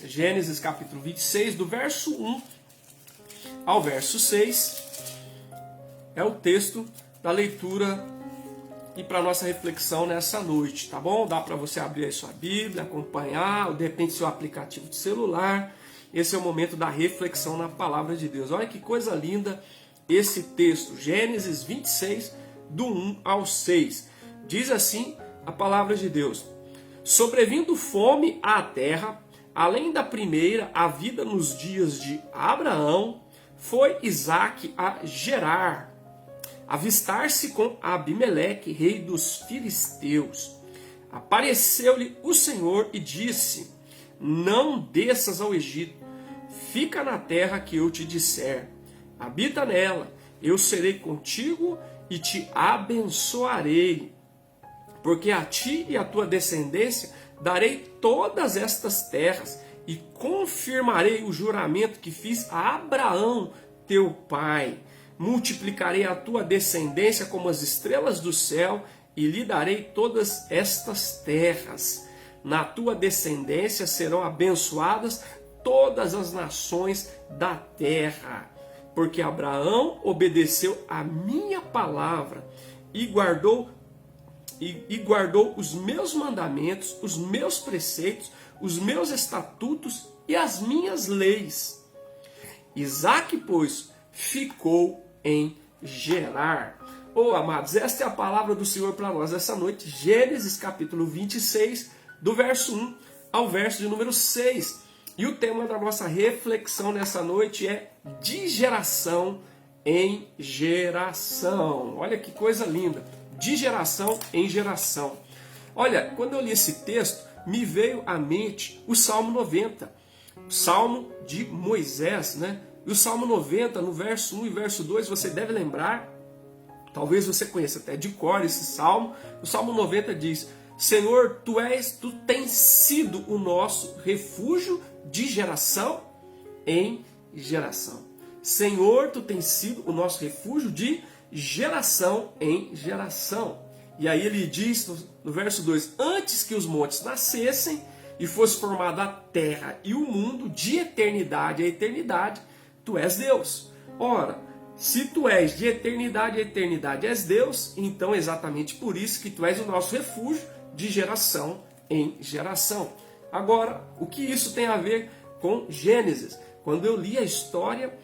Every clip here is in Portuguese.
Gênesis capítulo 26, do verso 1 ao verso 6, é o texto da leitura e para nossa reflexão nessa noite, tá bom? Dá para você abrir aí sua Bíblia, acompanhar, ou de repente seu aplicativo de celular. Esse é o momento da reflexão na palavra de Deus. Olha que coisa linda esse texto, Gênesis 26, do 1 ao 6. Diz assim a palavra de Deus: sobrevindo fome à terra, além da primeira, a vida nos dias de Abraão, foi Isaque a Gerar, avistar-se com Abimeleque, rei dos filisteus. Apareceu-lhe o Senhor e disse: não desças ao Egito, fica na terra que eu te disser, habita nela, eu serei contigo e te abençoarei, porque a ti e a tua descendência darei todas estas terras e confirmarei o juramento que fiz a Abraão, teu pai. Multiplicarei a tua descendência como as estrelas do céu e lhe darei todas estas terras. Na tua descendência serão abençoadas todas as nações da terra, porque Abraão obedeceu a minha palavra e guardou os meus mandamentos, os meus preceitos, os meus estatutos e as minhas leis. Isaque, pois, ficou em Gerar. Oh, amados, esta é a palavra do Senhor para nós essa noite. Gênesis capítulo 26, do verso 1 ao verso de número 6. E o tema da nossa reflexão nessa noite é de geração em geração. Olha que coisa linda. De geração em geração. Olha, quando eu li esse texto, me veio à mente o Salmo 90. O Salmo de Moisés, né? E o Salmo 90, no verso 1 e verso 2, você deve lembrar, talvez você conheça até de cor esse salmo. O Salmo 90 diz: Senhor, tu tens sido o nosso refúgio de geração em geração. Senhor, tu tens sido o nosso refúgio de geração em geração. E aí ele diz no verso 2: antes que os montes nascessem e fosse formada a terra e o mundo, de eternidade a eternidade, tu és Deus. Ora, se tu és de eternidade a eternidade és Deus, então é exatamente por isso que tu és o nosso refúgio de geração em geração. Agora, o que isso tem a ver com Gênesis? Quando eu li a história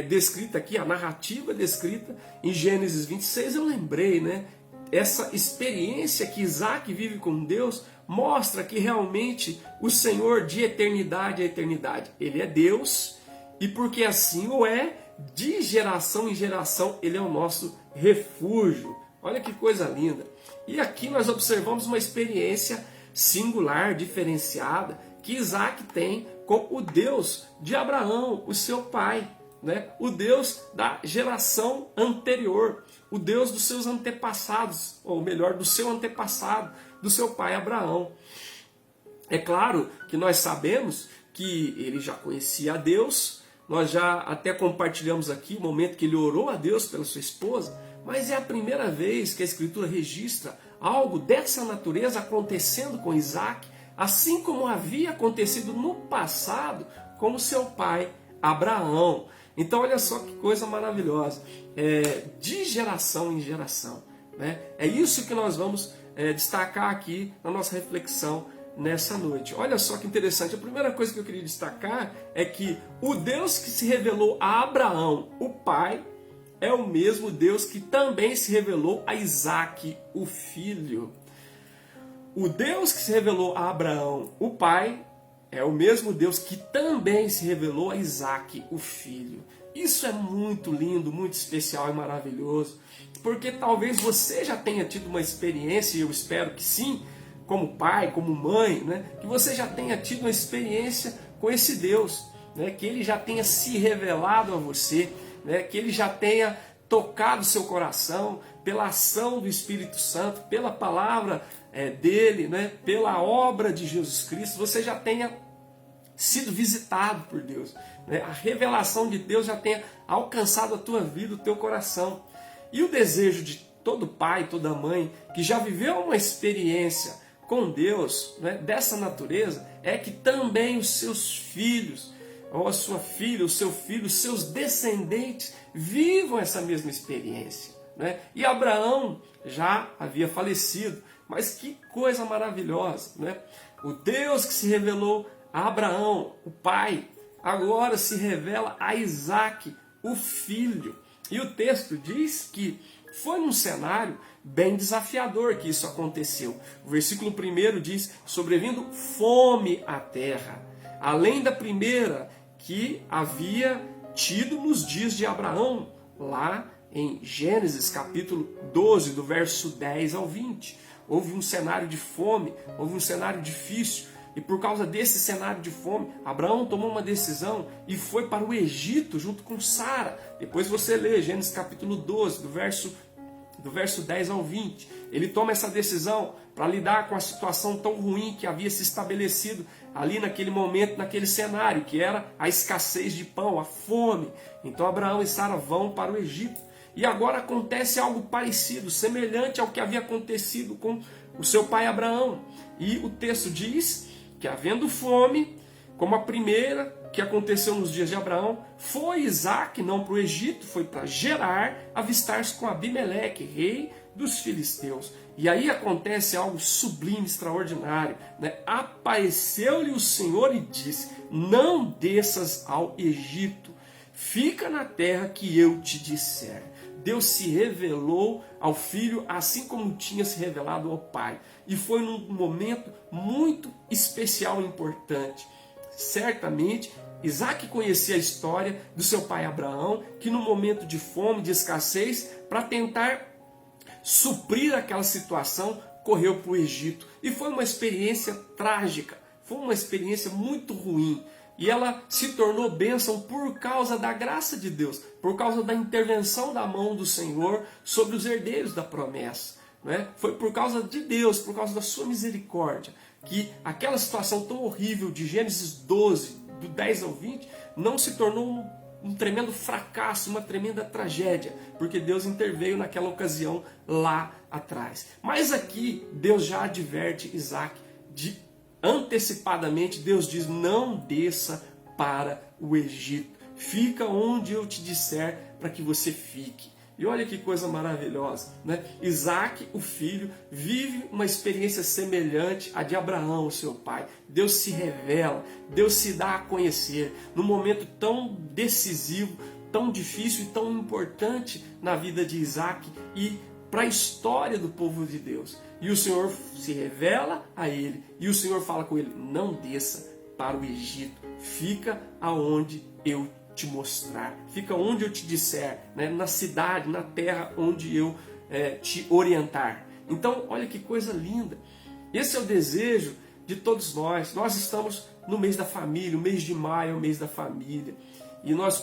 descrita aqui, a narrativa descrita em Gênesis 26, eu lembrei, né? Essa experiência que Isaque vive com Deus mostra que realmente o Senhor, de eternidade a eternidade, Ele é Deus, e porque assim o é, de geração em geração, Ele é o nosso refúgio. Olha que coisa linda. E aqui nós observamos uma experiência singular, diferenciada, que Isaque tem com o Deus de Abraão, o seu pai, né? O Deus da geração anterior, o Deus dos seus antepassados, ou melhor, do seu antepassado, do seu pai Abraão. É claro que nós sabemos que ele já conhecia a Deus, nós já até compartilhamos aqui o momento que ele orou a Deus pela sua esposa, mas é a primeira vez que a Escritura registra algo dessa natureza acontecendo com Isaque, assim como havia acontecido no passado com o seu pai Abraão. Então olha só que coisa maravilhosa, de geração em geração, né? É isso que nós vamos destacar aqui na nossa reflexão nessa noite. Olha só que interessante, a primeira coisa que eu queria destacar é que o Deus que se revelou a Abraão, o pai, é o mesmo Deus que também se revelou a Isaque, o filho. O Deus que se revelou a Abraão, o pai, é o mesmo Deus que também se revelou a Isaque, o filho. Isso é muito lindo, muito especial e maravilhoso, porque talvez você já tenha tido uma experiência, e eu espero que sim, como pai, como mãe, né? Que você já tenha tido uma experiência com esse Deus, né? Que Ele já tenha se revelado a você, né? Que Ele já tenha tocado seu coração pela ação do Espírito Santo, pela palavra dele, né? Pela obra de Jesus Cristo, você já tenha sido visitado por Deus, né? A revelação de Deus já tenha alcançado a tua vida, o teu coração. E o desejo de todo pai, toda mãe que já viveu uma experiência com Deus, né, dessa natureza, é que também os seus filhos, ou a sua filha, o seu filho, os seus descendentes vivam essa mesma experiência, né? E Abraão já havia falecido, mas que coisa maravilhosa, né? O Deus que se revelou a Abraão, o pai, agora se revela a Isaque, o filho. E o texto diz que foi num cenário bem desafiador que isso aconteceu. O versículo 1 diz: sobrevindo fome à terra, além da primeira que havia tido nos dias de Abraão, lá em Gênesis capítulo 12, do verso 10 ao 20. Houve um cenário de fome, houve um cenário difícil, e por causa desse cenário de fome, Abraão tomou uma decisão e foi para o Egito junto com Sara. Depois você lê Gênesis capítulo 12, do verso 10 ao 20. Ele toma essa decisão para lidar com a situação tão ruim que havia se estabelecido ali naquele momento, naquele cenário, que era a escassez de pão, a fome. Então Abraão e Sara vão para o Egito. E agora acontece algo parecido, semelhante ao que havia acontecido com o seu pai Abraão. E o texto diz que, havendo fome, como a primeira que aconteceu nos dias de Abraão, foi Isaque, não para o Egito, foi para Gerar, avistar-se com Abimeleque, rei dos filisteus. E aí acontece algo sublime, extraordinário, né? Apareceu-lhe o Senhor e disse: não desças ao Egito, fica na terra que eu te disser. Deus se revelou ao filho assim como tinha se revelado ao pai. E foi num momento muito especial e importante. Certamente, Isaque conhecia a história do seu pai Abraão, que no momento de fome, de escassez, para tentar suprir aquela situação, correu para o Egito. E foi uma experiência trágica, foi uma experiência muito ruim. E ela se tornou bênção por causa da graça de Deus, por causa da intervenção da mão do Senhor sobre os herdeiros da promessa. Né? Foi por causa de Deus, por causa da sua misericórdia, que aquela situação tão horrível de Gênesis 12, do 10 ao 20, não se tornou um tremendo fracasso, uma tremenda tragédia, porque Deus interveio naquela ocasião lá atrás. Mas aqui Deus já adverte Isaque antecipadamente. Deus diz: não desça para o Egito, fica onde eu te disser para que você fique. E olha que coisa maravilhosa, né? Isaque, o filho, vive uma experiência semelhante à de Abraão, seu pai. Deus se revela, Deus se dá a conhecer num momento tão decisivo, tão difícil e tão importante na vida de Isaque e para a história do povo de Deus. E o Senhor se revela a ele, e o Senhor fala com ele: não desça para o Egito, fica aonde eu te mostrar, fica onde eu te disser, né? Na cidade, na terra onde eu te orientar. Então, olha que coisa linda. Esse é o desejo de todos nós. Nós estamos no mês da família, o mês de maio é o mês da família. E nós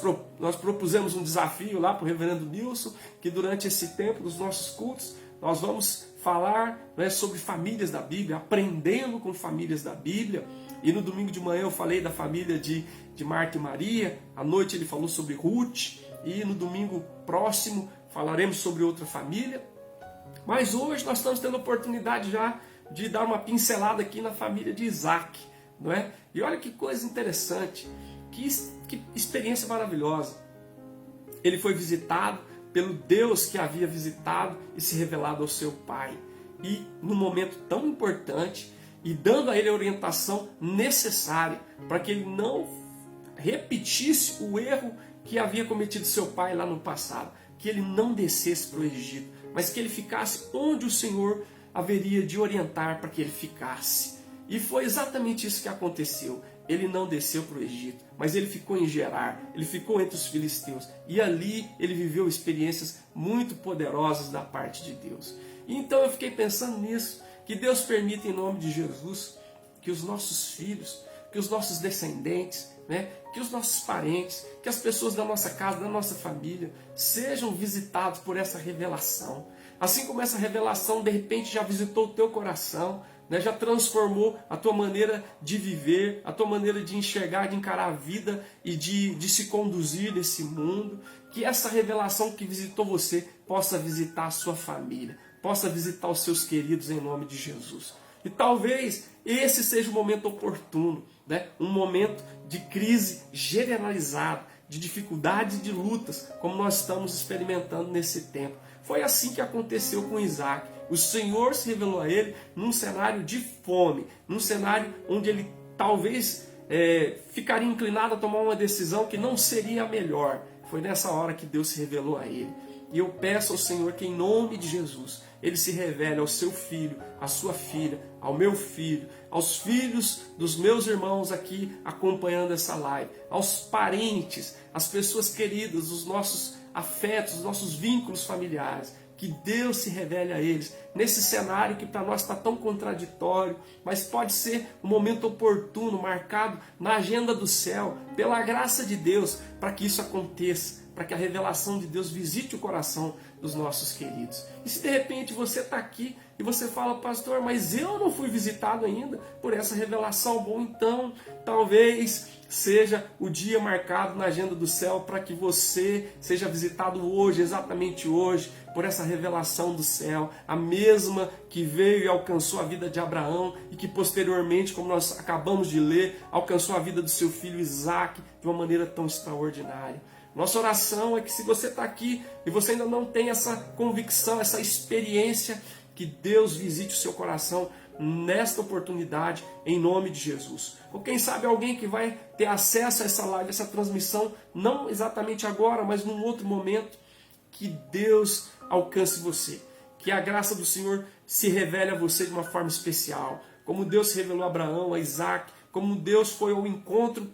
propusemos um desafio lá para o reverendo Nilson, que durante esse tempo dos nossos cultos, nós vamos falar, né, sobre famílias da Bíblia, aprendendo com famílias da Bíblia. E no domingo de manhã eu falei da família de Marta e Maria, à noite ele falou sobre Ruth, e no domingo próximo falaremos sobre outra família. Mas hoje nós estamos tendo a oportunidade já de dar uma pincelada aqui na família de Isaque, não é? E olha que coisa interessante, que experiência maravilhosa. Ele foi visitado pelo Deus que havia visitado e se revelado ao seu pai. E num momento tão importante, e dando a ele a orientação necessária para que ele não repetisse o erro que havia cometido seu pai lá no passado, que ele não descesse para o Egito, mas que ele ficasse onde o Senhor haveria de orientar para que ele ficasse. E foi exatamente isso que aconteceu. Ele não desceu para o Egito, mas ele ficou em Gerar, ele ficou entre os filisteus, e ali ele viveu experiências muito poderosas da parte de Deus. E então eu fiquei pensando nisso, que Deus permita, em nome de Jesus, que os nossos filhos, que os nossos descendentes, né, que os nossos parentes, que as pessoas da nossa casa, da nossa família, sejam visitados por essa revelação. Assim como essa revelação de repente já visitou o teu coração, né, já transformou a tua maneira de viver, a tua maneira de enxergar, de encarar a vida e de se conduzir nesse mundo. Que essa revelação que visitou você possa visitar a sua família, possa visitar os seus queridos em nome de Jesus. E talvez esse seja o momento oportuno, né? Um momento de crise generalizada, de dificuldades e de lutas, como nós estamos experimentando nesse tempo. Foi assim que aconteceu com Isaac. O Senhor se revelou a ele num cenário de fome, num cenário onde ele talvez ficaria inclinado a tomar uma decisão que não seria a melhor. Foi nessa hora que Deus se revelou a ele. E eu peço ao Senhor que, em nome de Jesus, Ele se revele ao seu filho, à sua filha, ao meu filho, aos filhos dos meus irmãos aqui acompanhando essa live, aos parentes, às pessoas queridas, os nossos afetos, os nossos vínculos familiares. Que Deus se revele a eles nesse cenário que para nós está tão contraditório, mas pode ser um momento oportuno, marcado na agenda do céu, pela graça de Deus, para que isso aconteça, para que a revelação de Deus visite o coração dos nossos queridos. E se de repente você está aqui e você fala, pastor, mas eu não fui visitado ainda por essa revelação, bom, então talvez seja o dia marcado na agenda do céu para que você seja visitado hoje, exatamente hoje, por essa revelação do céu, a mesma que veio e alcançou a vida de Abraão e que posteriormente, como nós acabamos de ler, alcançou a vida do seu filho Isaac de uma maneira tão extraordinária. Nossa oração é que se você está aqui e você ainda não tem essa convicção, essa experiência, que Deus visite o seu coração nesta oportunidade, em nome de Jesus. Ou quem sabe alguém que vai ter acesso a essa live, essa transmissão, não exatamente agora, mas num outro momento, que Deus alcance você. Que a graça do Senhor se revele a você de uma forma especial. Como Deus se revelou a Abraão, a Isaac, como Deus foi ao encontro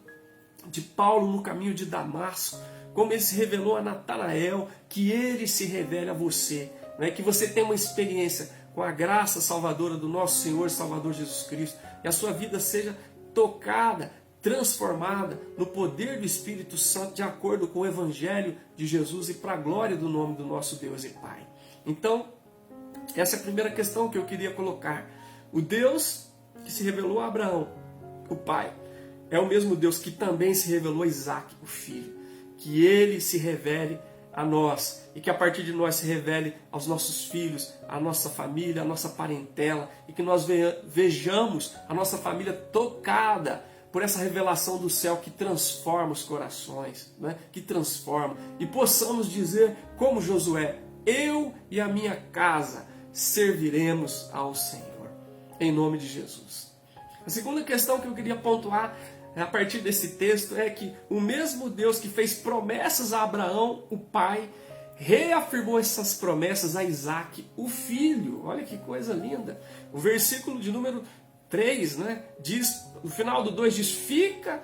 de Paulo no caminho de Damasco, como Ele se revelou a Natanael, que Ele se revele a você. Né? Que você tenha uma experiência com a graça salvadora do nosso Senhor e Salvador Jesus Cristo, e a sua vida seja tocada, transformada no poder do Espírito Santo, de acordo com o Evangelho de Jesus e para a glória do nome do nosso Deus e Pai. Então, essa é a primeira questão que eu queria colocar. O Deus que se revelou a Abraão, o pai, é o mesmo Deus que também se revelou a Isaac, o filho. Que Ele se revele a nós e que a partir de nós se revele aos nossos filhos, à nossa família, à nossa parentela, e que nós vejamos a nossa família tocada por essa revelação do céu que transforma os corações, né? Que transforma, e possamos dizer como Josué, eu e a minha casa serviremos ao Senhor, em nome de Jesus. A segunda questão que eu queria pontuar a partir desse texto é que o mesmo Deus que fez promessas a Abraão, o pai, reafirmou essas promessas a Isaac, o filho. Olha que coisa linda. O versículo de número 3, né, diz, no final do 2 diz, fica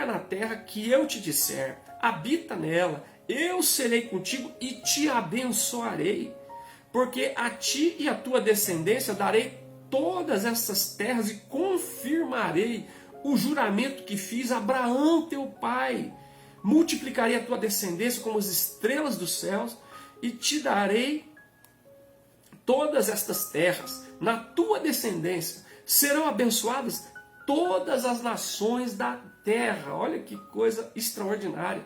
na terra que eu te disser, habita nela, eu serei contigo e te abençoarei, porque a ti e a tua descendência darei todas essas terras e confirmarei o juramento que fiz a Abraão teu pai. Multiplicarei a tua descendência como as estrelas dos céus e te darei todas estas terras. Na tua descendência serão abençoadas todas as nações da terra. Olha que coisa extraordinária.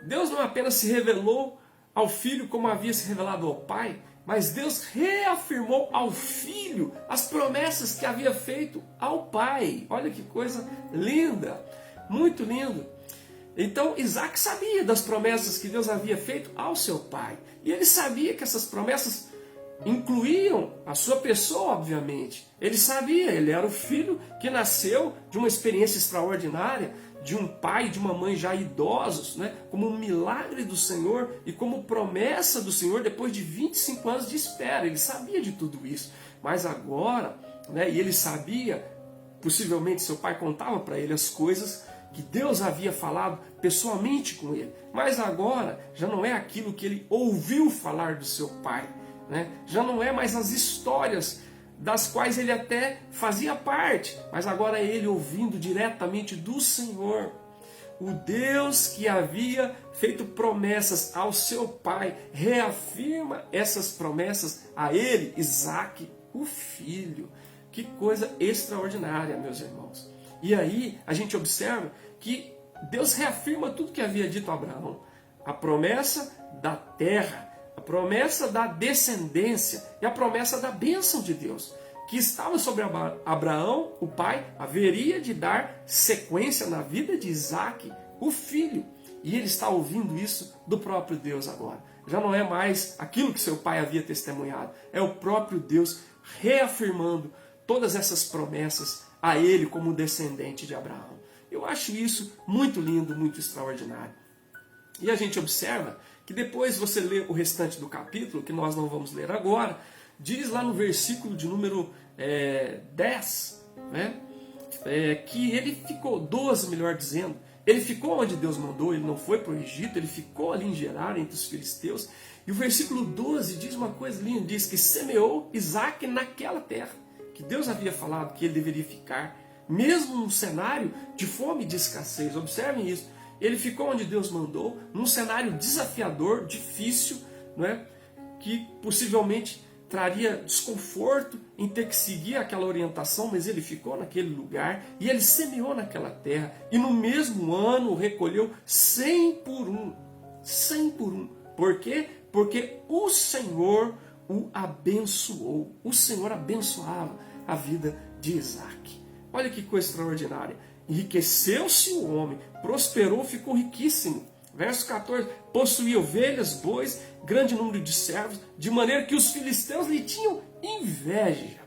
Deus não apenas se revelou ao filho como havia se revelado ao pai, mas Deus reafirmou ao filho as promessas que havia feito ao pai. Olha que coisa linda, muito lindo. Então Isaac sabia das promessas que Deus havia feito ao seu pai. E ele sabia que essas promessas incluíam a sua pessoa, obviamente. Ele sabia, ele era o filho que nasceu de uma experiência extraordinária, de um pai e de uma mãe já idosos, né? Como um milagre do Senhor e como promessa do Senhor depois de 25 anos de espera. Ele sabia de tudo isso. Mas agora, né? E ele sabia, possivelmente seu pai contava para ele as coisas que Deus havia falado pessoalmente com ele. Mas agora já não é aquilo que ele ouviu falar do seu pai, né? Já não é mais as histórias das quais ele até fazia parte, mas agora é ele ouvindo diretamente do Senhor. O Deus que havia feito promessas ao seu pai, reafirma essas promessas a ele, Isaac, o filho. Que coisa extraordinária, meus irmãos. E aí a gente observa que Deus reafirma tudo que havia dito a Abraão. A promessa da terra, a promessa da descendência e a promessa da bênção de Deus. que estava sobre Abraão, o pai, haveria de dar sequência na vida de Isaac, o filho. E ele está ouvindo isso do próprio Deus agora. Já não é mais aquilo que seu pai havia testemunhado. É o próprio Deus reafirmando todas essas promessas a ele como descendente de Abraão. Eu acho isso muito lindo, muito extraordinário. E a gente observa que depois você lê o restante do capítulo, que nós não vamos ler agora, diz lá no versículo de número 10, né, que ele ficou, 12 melhor dizendo, ele ficou onde Deus mandou, ele não foi para o Egito, ele ficou ali em Gerar, entre os filisteus. E o versículo 12 diz uma coisa linda, diz que semeou Isaac naquela terra, que Deus havia falado que ele deveria ficar, mesmo num cenário de fome e de escassez. Observem isso. Ele ficou onde Deus mandou, num cenário desafiador, difícil, não é? Que possivelmente traria desconforto em ter que seguir aquela orientação, mas ele ficou naquele lugar e ele semeou naquela terra e no mesmo ano recolheu 100 por um. 100 por um. Por quê? Porque o Senhor o abençoou. O Senhor abençoava a vida de Isaac. Olha que coisa extraordinária. Enriqueceu-se o homem, prosperou, ficou riquíssimo. Verso 14, possuía ovelhas, bois, grande número de servos, de maneira que os filisteus lhe tinham inveja.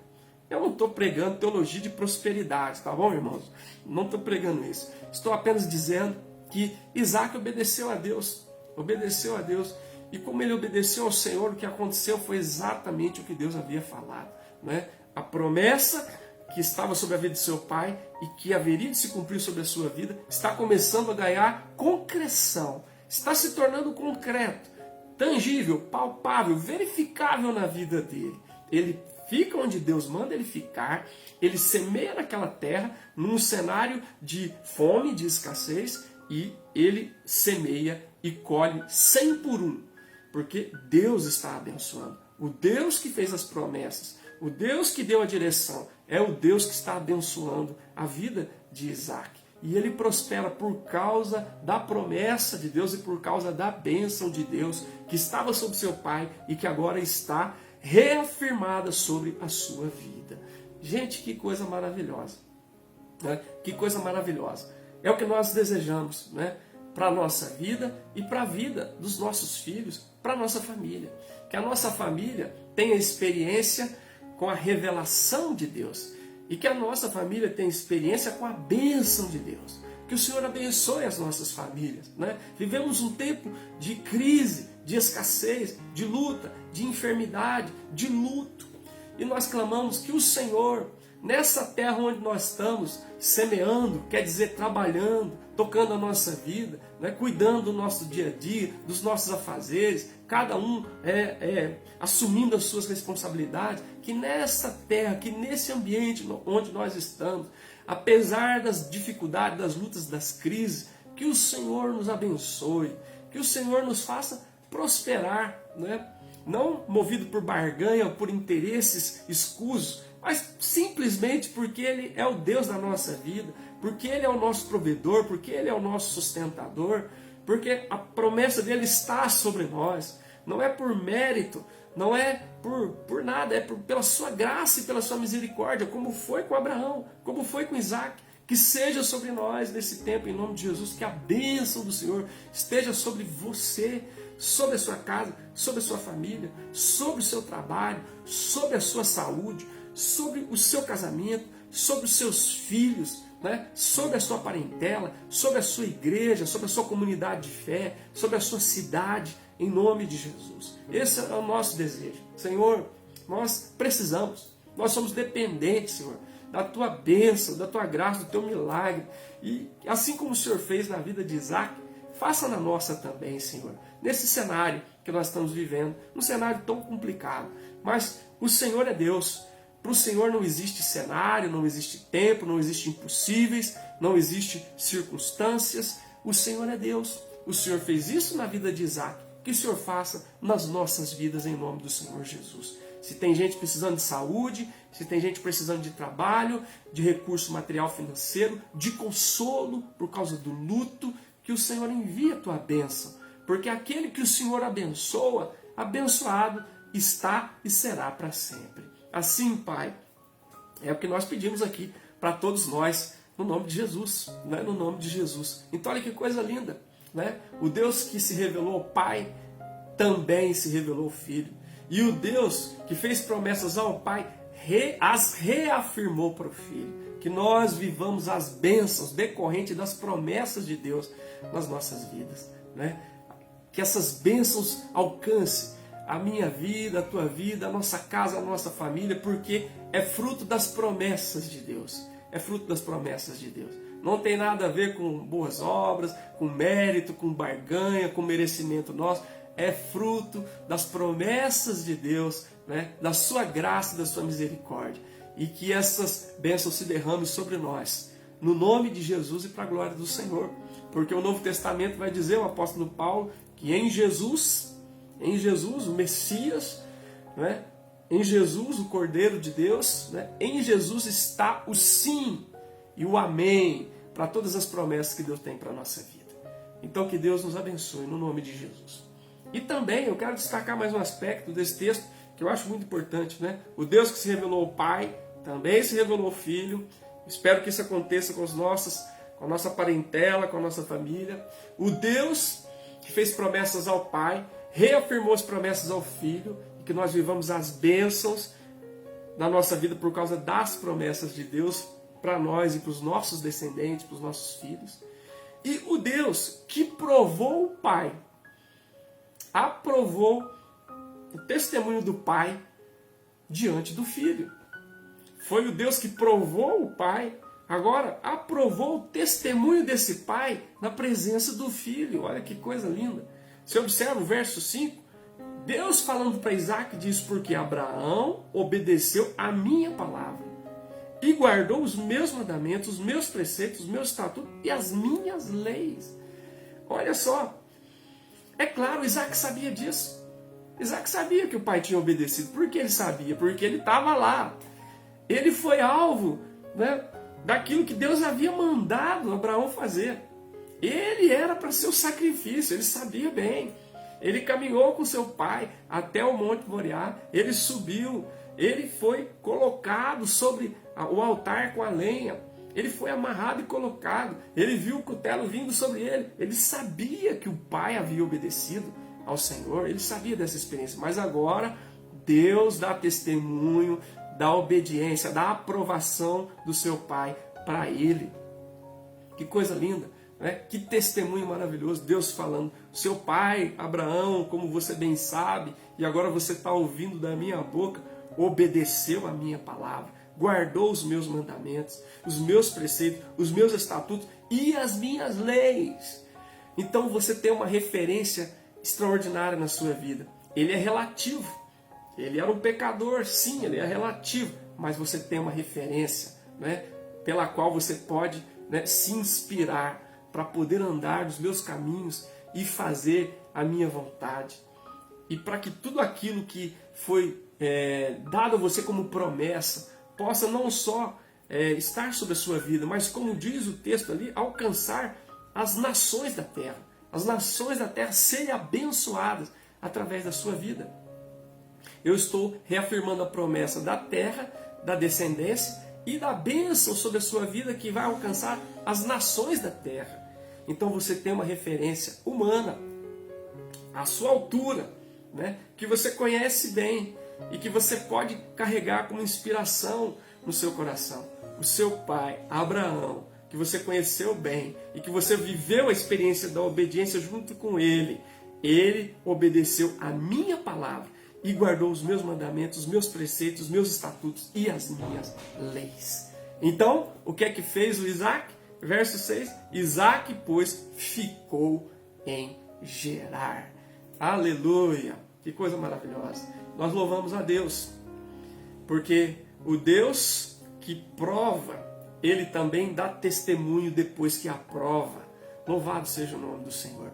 Eu não estou pregando teologia de prosperidade, tá bom, irmãos? Não estou pregando isso. Estou apenas dizendo que Isaac obedeceu a Deus. Obedeceu a Deus. E como ele obedeceu ao Senhor, o que aconteceu foi exatamente o que Deus havia falado, né? A promessa que estava sobre a vida de seu pai e que haveria de se cumprir sobre a sua vida, está começando a ganhar concreção, está se tornando concreto, tangível, palpável, verificável na vida dele. Ele fica onde Deus manda ele ficar, ele semeia naquela terra, num cenário de fome, de escassez, e ele semeia e colhe 100 por um, porque Deus está abençoando. O Deus que fez as promessas, o Deus que deu a direção, é o Deus que está abençoando a vida de Isaac. E ele prospera por causa da promessa de Deus e por causa da bênção de Deus que estava sobre seu pai e que agora está reafirmada sobre a sua vida. Gente, que coisa maravilhosa, né? Que coisa maravilhosa. É o que nós desejamos, né? Para a nossa vida e para a vida dos nossos filhos, para a nossa família. Que a nossa família tenha experiência com a revelação de Deus. E que a nossa família tenha experiência com a bênção de Deus. Que o Senhor abençoe as nossas famílias, né? Vivemos um tempo de crise, de escassez, de luta, de enfermidade, de luto. E nós clamamos que o Senhor, nessa terra onde nós estamos, semeando, quer dizer, trabalhando, tocando a nossa vida, né? Cuidando do nosso dia a dia, dos nossos afazeres, cada um assumindo as suas responsabilidades, que nessa terra, que nesse ambiente onde nós estamos, apesar das dificuldades, das lutas, das crises, que o Senhor nos abençoe, que o Senhor nos faça prosperar, né? Não movido por barganha ou por interesses escusos, mas simplesmente porque Ele é o Deus da nossa vida, porque Ele é o nosso provedor, porque Ele é o nosso sustentador, porque a promessa dele está sobre nós. Não é por mérito, não é por nada, é pela sua graça e pela sua misericórdia, como foi com Abraão, como foi com Isaac. Que seja sobre nós nesse tempo, em nome de Jesus, que a bênção do Senhor esteja sobre você, sobre a sua casa, sobre a sua família, sobre o seu trabalho, sobre a sua saúde, sobre o seu casamento, sobre os seus filhos, né? Sobre a sua parentela, sobre a sua igreja, sobre a sua comunidade de fé, sobre a sua cidade, em nome de Jesus. Esse é o nosso desejo. Senhor, nós precisamos, nós somos dependentes, Senhor, da tua bênção, da tua graça, do teu milagre. E assim como o Senhor fez na vida de Isaac, faça na nossa também, Senhor. Nesse cenário que nós estamos vivendo, um cenário tão complicado. Mas o Senhor é Deus. Para o Senhor não existe cenário, não existe tempo, não existe impossíveis, não existe circunstâncias. O Senhor é Deus. O Senhor fez isso na vida de Isaac. Que o Senhor faça nas nossas vidas em nome do Senhor Jesus. Se tem gente precisando de saúde, se tem gente precisando de trabalho, de recurso material financeiro, de consolo por causa do luto, que o Senhor envie a tua bênção. Porque aquele que o Senhor abençoa, abençoado está e será para sempre. Assim, Pai, É o que nós pedimos aqui para todos nós, no nome de Jesus, né? No nome de Jesus. Então olha que coisa linda, né? O Deus que se revelou ao Pai também se revelou ao Filho. E o Deus que fez promessas ao Pai as reafirmou para o Filho. Que nós vivamos as bênçãos decorrentes das promessas de Deus nas nossas vidas, né? Que essas bênçãos alcancem a minha vida, a tua vida, a nossa casa, a nossa família, porque é fruto das promessas de Deus. É fruto das promessas de Deus. Não tem nada a ver com boas obras, com mérito, com barganha, com merecimento nosso. É fruto das promessas de Deus, né? Da sua graça, da sua misericórdia. E que essas bênçãos se derramem sobre nós, no nome de Jesus e para a glória do Senhor. Porque o Novo Testamento vai dizer, o apóstolo Paulo, que em Jesus, o Messias, né? Em Jesus, o Cordeiro de Deus, né? Em Jesus está o sim e o amém para todas as promessas que Deus tem para a nossa vida. Então que Deus nos abençoe no nome de Jesus. E também eu quero destacar mais um aspecto desse texto que eu acho muito importante, né? O Deus que se revelou ao Pai também se revelou ao Filho. Espero que isso aconteça com a nossa parentela, com a nossa família. O Deus que fez promessas ao Pai reafirmou as promessas ao Filho, e que nós vivamos as bênçãos na nossa vida por causa das promessas de Deus para nós e para os nossos descendentes, para os nossos filhos. E o Deus que provou o Pai, aprovou o testemunho do Pai diante do Filho. Foi o Deus que provou o Pai, agora aprovou o testemunho desse Pai na presença do Filho. Olha que coisa linda. Você observa o verso 5, Deus falando para Isaac diz, porque Abraão obedeceu a minha palavra e guardou os meus mandamentos, os meus preceitos, os meus estatutos e as minhas leis. Olha só, é claro, Isaac sabia disso. Isaac sabia que o pai tinha obedecido. Por que ele sabia? Porque ele estava lá. Ele foi alvo, né, daquilo que Deus havia mandado Abraão fazer. Ele era para ser o sacrifício, ele sabia bem. Ele caminhou com seu pai até o Monte Moriá, ele subiu, ele foi colocado sobre o altar com a lenha, ele foi amarrado e colocado, ele viu o cutelo vindo sobre ele, ele sabia que o pai havia obedecido ao Senhor, ele sabia dessa experiência, mas agora Deus dá testemunho da obediência, da aprovação do seu pai para ele. Que coisa linda! Que testemunho maravilhoso, Deus falando, seu pai, Abraão, como você bem sabe, e agora você está ouvindo da minha boca, obedeceu a minha palavra, guardou os meus mandamentos, os meus preceitos, os meus estatutos e as minhas leis. Então você tem uma referência extraordinária na sua vida. Ele é relativo, ele era um pecador, sim, ele é relativo, mas você tem uma referência, né, pela qual você pode, né, se inspirar para poder andar nos meus caminhos e fazer a minha vontade. E para que tudo aquilo que foi dado a você como promessa possa não só estar sobre a sua vida, mas como diz o texto ali, alcançar as nações da terra. As nações da terra serem abençoadas através da sua vida. Eu estou reafirmando a promessa da terra, da descendência e da bênção sobre a sua vida que vai alcançar as nações da terra. Então você tem uma referência humana, à sua altura, né, que você conhece bem e que você pode carregar como inspiração no seu coração. O seu pai, Abraão, que você conheceu bem e que você viveu a experiência da obediência junto com ele. Ele obedeceu a minha palavra e guardou os meus mandamentos, os meus preceitos, os meus estatutos e as minhas leis. Então, o que é que fez o Isaac? Verso 6, Isaac, pois, ficou em Gerar. Aleluia! Que coisa maravilhosa! Nós louvamos a Deus, porque o Deus que prova, ele também dá testemunho depois que aprova. Louvado seja o nome do Senhor.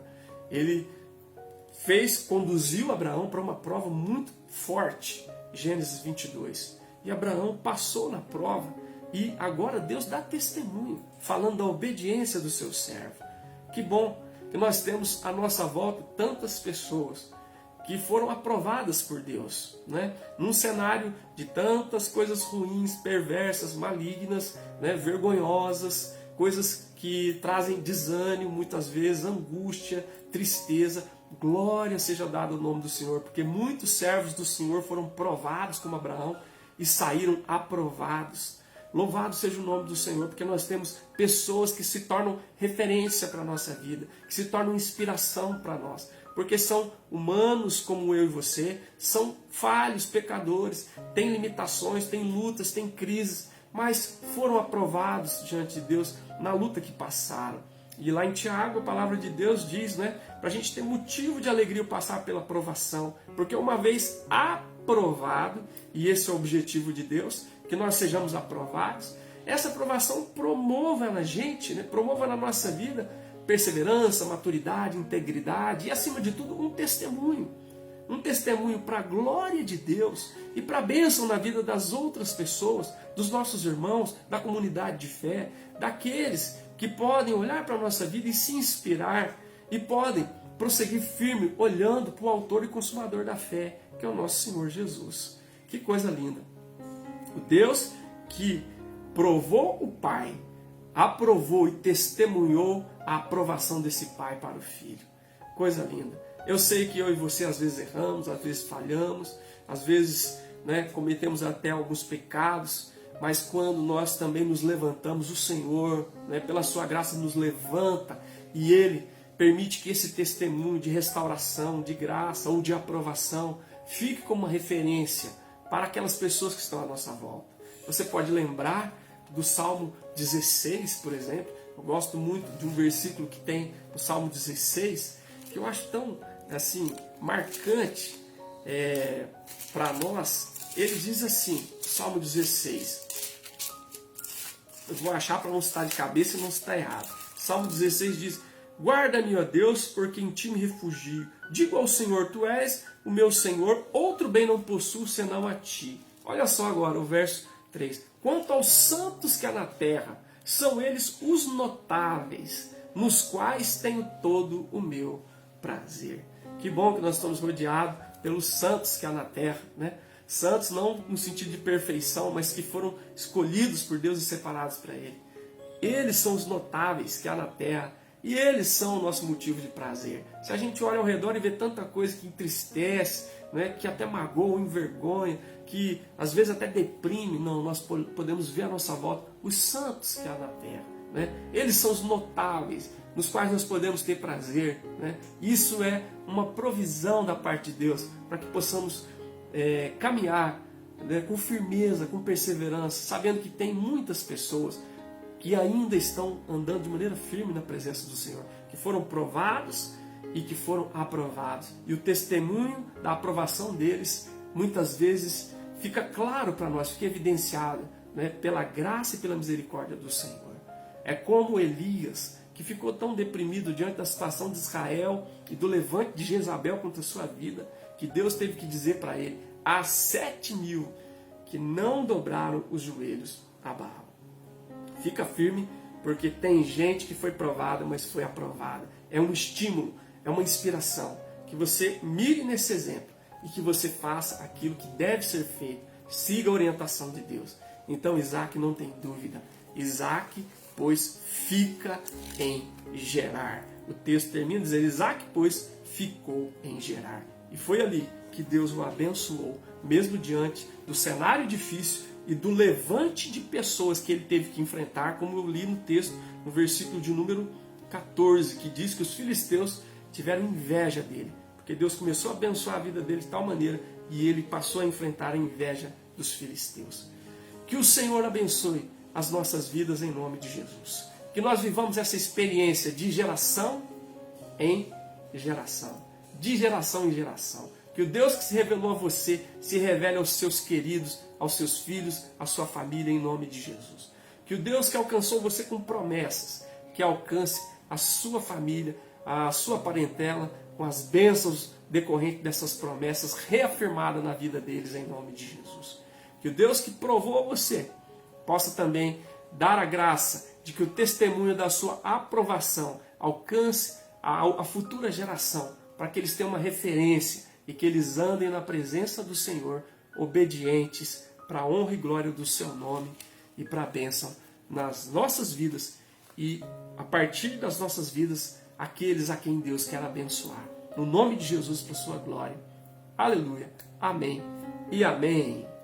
Ele conduziu Abraão para uma prova muito forte, Gênesis 22. E Abraão passou na prova. E agora Deus dá testemunho, falando da obediência do seu servo. Que bom que nós temos à nossa volta tantas pessoas que foram aprovadas por Deus, né? Num cenário de tantas coisas ruins, perversas, malignas, né? Vergonhosas, coisas que trazem desânimo, muitas vezes, angústia, tristeza. Glória seja dada ao nome do Senhor, porque muitos servos do Senhor foram provados como Abraão e saíram aprovados. Louvado seja o nome do Senhor, porque nós temos pessoas que se tornam referência para a nossa vida, que se tornam inspiração para nós, porque são humanos como eu e você, são falhos, pecadores, têm limitações, têm lutas, têm crises, mas foram aprovados diante de Deus na luta que passaram. E lá em Tiago, a palavra de Deus diz, né, para a gente ter motivo de alegria ao passar pela provação, porque uma vez aprovado, e esse é o objetivo de Deus, que nós sejamos aprovados, essa aprovação promova na gente, né, promova na nossa vida perseverança, maturidade, integridade e, acima de tudo, um testemunho para a glória de Deus e para a bênção na vida das outras pessoas, dos nossos irmãos, da comunidade de fé, daqueles que podem olhar para a nossa vida e se inspirar e podem prosseguir firme olhando para o autor e consumador da fé, que é o nosso Senhor Jesus. Que coisa linda! O Deus que provou o Pai, aprovou e testemunhou a aprovação desse Pai para o Filho. Coisa linda. Eu sei que eu e você às vezes erramos, às vezes falhamos, às vezes, né, cometemos até alguns pecados, mas quando nós também nos levantamos, o Senhor, né, pela sua graça, nos levanta e Ele permite que esse testemunho de restauração, de graça ou de aprovação fique como uma referência para aquelas pessoas que estão à nossa volta. Você pode lembrar do Salmo 16, por exemplo. Eu gosto muito de um versículo que tem no Salmo 16, que eu acho tão assim marcante para nós. Ele diz assim, Salmo 16. Eu vou achar para não citar de cabeça e não citar errado. Salmo 16 diz: guarda-me, ó Deus, porque em ti me refugio. Digo ao Senhor, tu és o meu Senhor, outro bem não possuo senão a ti. Olha só agora o verso 3. Quanto aos santos que há na terra, são eles os notáveis, nos quais tenho todo o meu prazer. Que bom que nós estamos rodeados pelos santos que há na terra, né? Santos não no sentido de perfeição, mas que foram escolhidos por Deus e separados para Ele. Eles são os notáveis que há na terra e eles são o nosso motivo de prazer. Se a gente olha ao redor e vê tanta coisa que entristece, né, que até magoa, envergonha, que às vezes até deprime, não, nós podemos ver à nossa volta os santos que há na terra. Né? Eles são os notáveis, nos quais nós podemos ter prazer. Né? Isso é uma provisão da parte de Deus, para que possamos caminhar, né, com firmeza, com perseverança, sabendo que tem muitas pessoas que ainda estão andando de maneira firme na presença do Senhor, que foram provados e que foram aprovados. E o testemunho da aprovação deles, muitas vezes, fica claro para nós, fica evidenciado, né, pela graça e pela misericórdia do Senhor. É como Elias, que ficou tão deprimido diante da situação de Israel e do levante de Jezabel contra a sua vida, que Deus teve que dizer para ele: há 7.000 que não dobraram os joelhos a Baal. Fica firme, porque tem gente que foi provada, mas foi aprovada. É um estímulo, é uma inspiração. Que você mire nesse exemplo e que você faça aquilo que deve ser feito. Siga a orientação de Deus. Então Isaac não tem dúvida. Isaac, pois, fica em Gerar. O texto termina dizendo: Isaac, pois, ficou em Gerar. E foi ali que Deus o abençoou, mesmo diante do cenário difícil e do levante de pessoas que ele teve que enfrentar, como eu li no texto, no versículo de número 14, que diz que os filisteus tiveram inveja dele, porque Deus começou a abençoar a vida dele de tal maneira e ele passou a enfrentar a inveja dos filisteus. Que o Senhor abençoe as nossas vidas em nome de Jesus. Que nós vivamos essa experiência de geração em geração. De geração em geração. Que o Deus que se revelou a você se revele aos seus queridos, aos seus filhos, à sua família, em nome de Jesus. Que o Deus que alcançou você com promessas, que alcance a sua família, a sua parentela, com as bênçãos decorrentes dessas promessas reafirmadas na vida deles, em nome de Jesus. Que o Deus que provou você possa também dar a graça de que o testemunho da sua aprovação alcance a futura geração, para que eles tenham uma referência e que eles andem na presença do Senhor, obedientes, para a honra e glória do seu nome e para a bênção nas nossas vidas e a partir das nossas vidas, aqueles a quem Deus quer abençoar. No nome de Jesus, para a sua glória. Aleluia. Amém e amém.